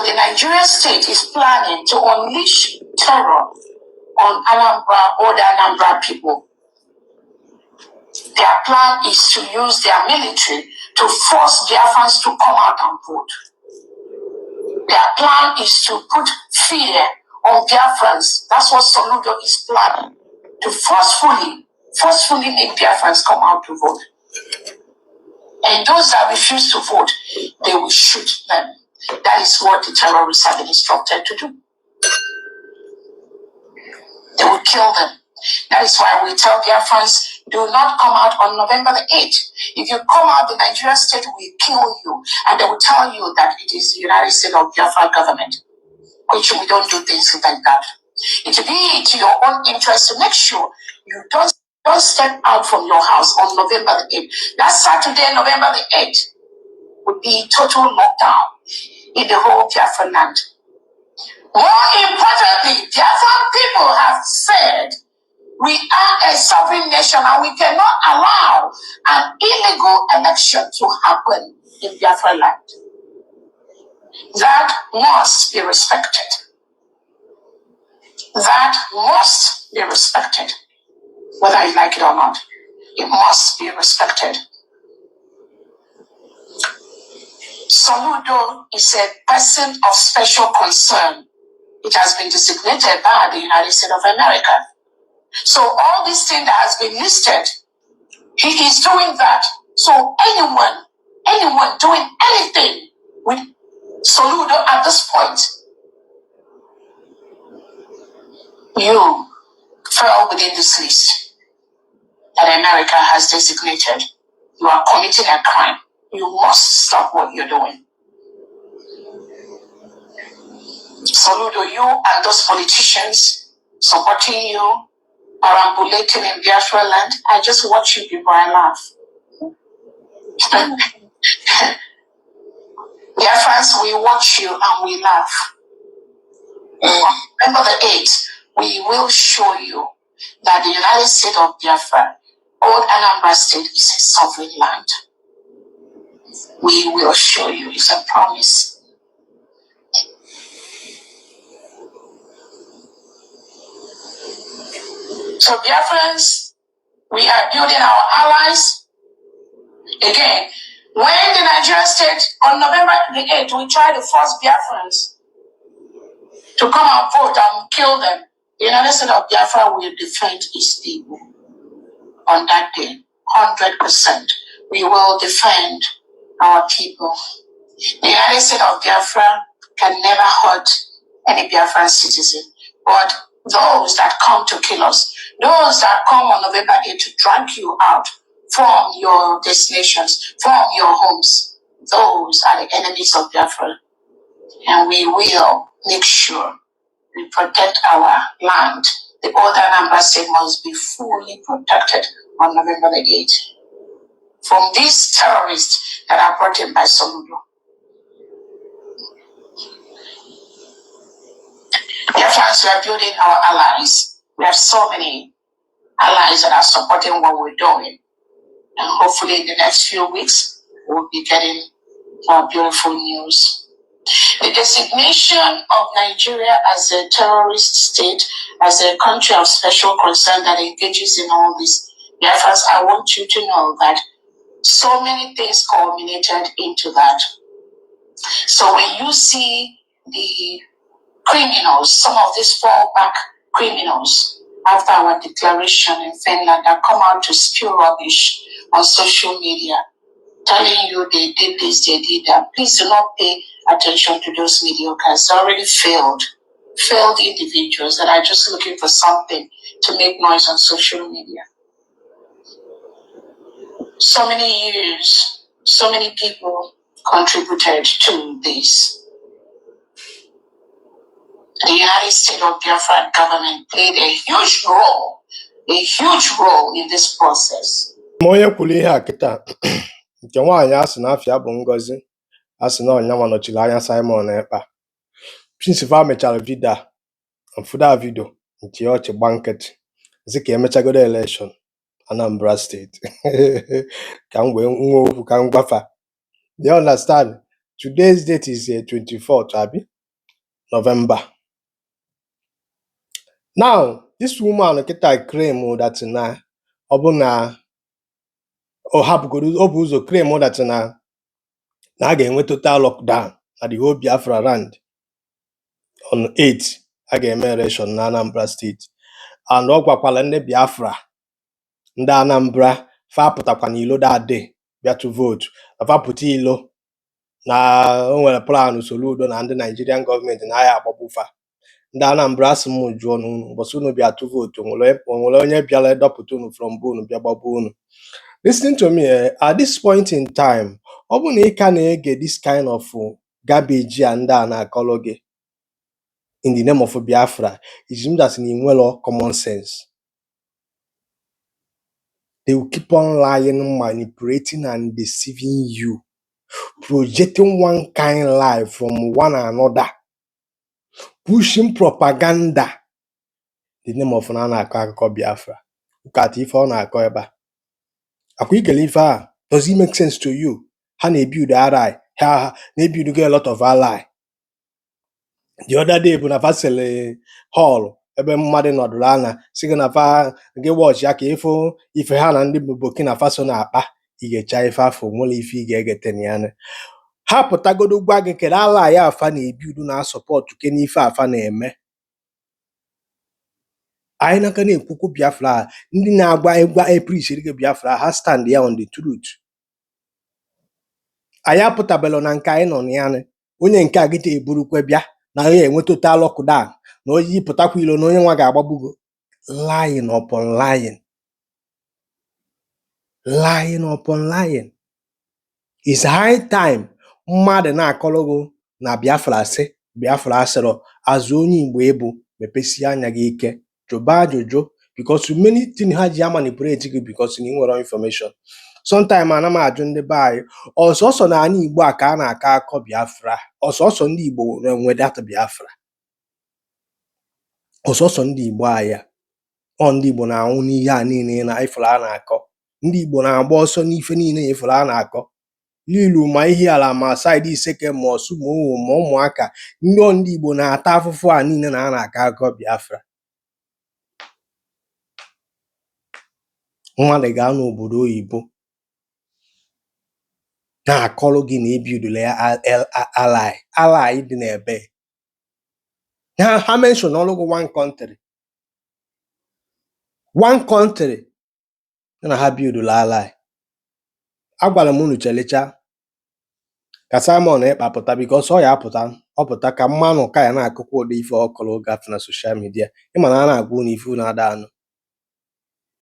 the Nigerian state is planning to unleash terror on Anambra or the Anambra people. Their plan is to use their military to force Biafrans to come out and vote. Their plan is to put fear on Biafrans. That's what Soludo is planning. To forcefully make Biafrans come out to vote. And those that refuse to vote, they will shoot them. That is what the terrorists have been instructed to do. They will kill them. That is why we tell Biafrans, do not come out on November the 8th. If you come out, the Nigerian state will kill you. And they will tell you that it is the United States of Biafra government. Which we don't do things like that. It will be to your own interest to make sure you don't step out from your house on November the 8th. That Saturday, November the 8th, would be total lockdown in the whole Biafra land. More importantly, Biafra people have said we are a sovereign nation and we cannot allow an illegal election to happen in Biafra land. That must be respected. That must be respected. Whether you like it or not, it must be respected. Soludo is a person of special concern. It has been designated by the United States of America. So all these things that has been listed, he is doing that. So anyone doing anything with Soludo at this point, you fell within this list that America has designated. You are committing a crime. You must stop what you're doing. Soludo, you and those politicians supporting you, perambulating in Biafra land, I just watch you people and laugh. Biafrans, we watch you and we laugh. Remember the 8th, we will show you that the United States of Biafra, old Anambra State, is a sovereign land. We will show you, it's a promise. So Biafrans, we are building our allies. Again, when the Nigerian state, on November the 8th, we try to force Biafrans to come and vote and kill them, the United States of Biafra will defend its people on that day, 100%. We will defend our people. The United States of Biafra can never hurt any Biafran citizen, but those that come to kill us, those that come on November 8th to drag you out from your destinations, from your homes, those are the enemies of Biafra. And we will make sure we protect our land. The other Anambra State must be fully protected on November the 8th from these terrorists that are brought in by Soludo. Biafrans, we are building our allies. We have so many allies that are supporting what we're doing. And hopefully in the next few weeks, we'll be getting more beautiful news. The designation of Nigeria as a terrorist state, as a country of special concern that engages in all this, Biafrans, I want you to know that so many things culminated into that. So when you see the criminals, some of these fallback criminals, after our declaration in Finland, that come out to spew rubbish on social media, telling you they did this, they did that, please do not pay attention to those mediocres. They already failed individuals that are just looking for something to make noise on social media. So many years, so many people contributed to this. The United States of Biafra government played a huge role in this process. Onye kwuru ihe a kịta nke nwaanyị asị na afịa bụ Ngozi asị na ọnyanwa nọchiri anya Simon Ekpa Principal mechara vidio a mfuda vidio nke ọchị gba nkịtị zi ka emechagodo election Anambra State ka m wee nwe okwu ka m gwafa. You understand? Today's date is 24th, abi? November. Now, this woman kita claim that na ọbụna ọ hapụgoro ọ bụ ụzọ claim that na a ga-enwe total lockdown na the whole Biafra land on 8 a ga-eme election na Anambra State, and ọ gwakwala ndị Biafra ndị Anambra fapụtakwa n'ilo dade bịa to vote, fapụta ilo na o nwere plan usoro udo na ndị Nigerian gọọmenti na ya agbagbufa. Ndị Anambra asị m jụọ n'unu ụbọchị unu bịa to vote nwere onye bịara dọpụta unu from unu bịa gbagbu unu. Listen to me, at this point in time, ọ bụ na ị ka na-ege this kind of garbage a ndị a na-akọrọ gị in the name of Biafra, it means that in well common sense. They will keep on lying, manipulating, and deceiving you, projecting one kind lie from one another, pushing propaganda in the name of Nana Biafra. Look at if on a coiba. Does it make sense to you? How they build ally? How they build get a lot of ally? The other day, Bunafasele Hall, ebe mmadụ nọdụrụ anya sị gị na fa gị watch ya ka ife ha na ndị Burkina Faso na-akpa ị ga-echa ife afọ nwere ife ị ga-egete na ya. Ha pụtagodo gwa gị kedu ala ya afa na-ebiudu na sọpọtụ ke n'ife afa na-eme. Anyị naka na-ekwukwu Biafra, ndị na-agwa eprisiri gị Biafra ha stand ya on the truth. Anyị apụtabelo na nke anyị nọ na ya, onye nke a gịta eburukwe bịa na onye enwe total lockdown na onye yipụtakwa ilo na onye nwa ga-agbagbugo. Lying upon lying. Lying upon lying. It's high time mmadụ na-akọrọgo na Biafra sị Biafra asịrọ azụ onye Igbo ebu mepesi anya gị ike jụba ajụjụ, because many things ha ji manipulate gị because na ị nwere information. Sometimes ana m ajụ ndị be anyị ọsọsọ na anyị Igbo a ka a na-akọ akọ Biafra, ọsọsọ ndị Igbo na-enwe data Biafra, ọsọsọ ndị Igbo aya ọ ndị Igbo na-anwụ n'ihe a niile na ifuru a na-akọ, ndị Igbo na-agba ọsọ n'ife niile ifuru a na-akọ lilu ma ihe ala ma side iseke ma ọsụ ma owo ma ụmụaka ndị Igbo na-ata afụfụ a niile na a na-akọ akọ Biafra. Mmadụ gaa n'obodo oyibo na-akọrọ gị na ebiudula ya ally dị n'ebe ha mention ọlụgụ one country na ha biudula ally. Agwara m unu chelecha ka Simon ịkpapụta because ọ ya ọpụta ka mmanụ ka ya na-akụkwa ụdị ife ọkọrọ gafụ na social media. Ịma na a na-agwa unu ife unu ada anụ.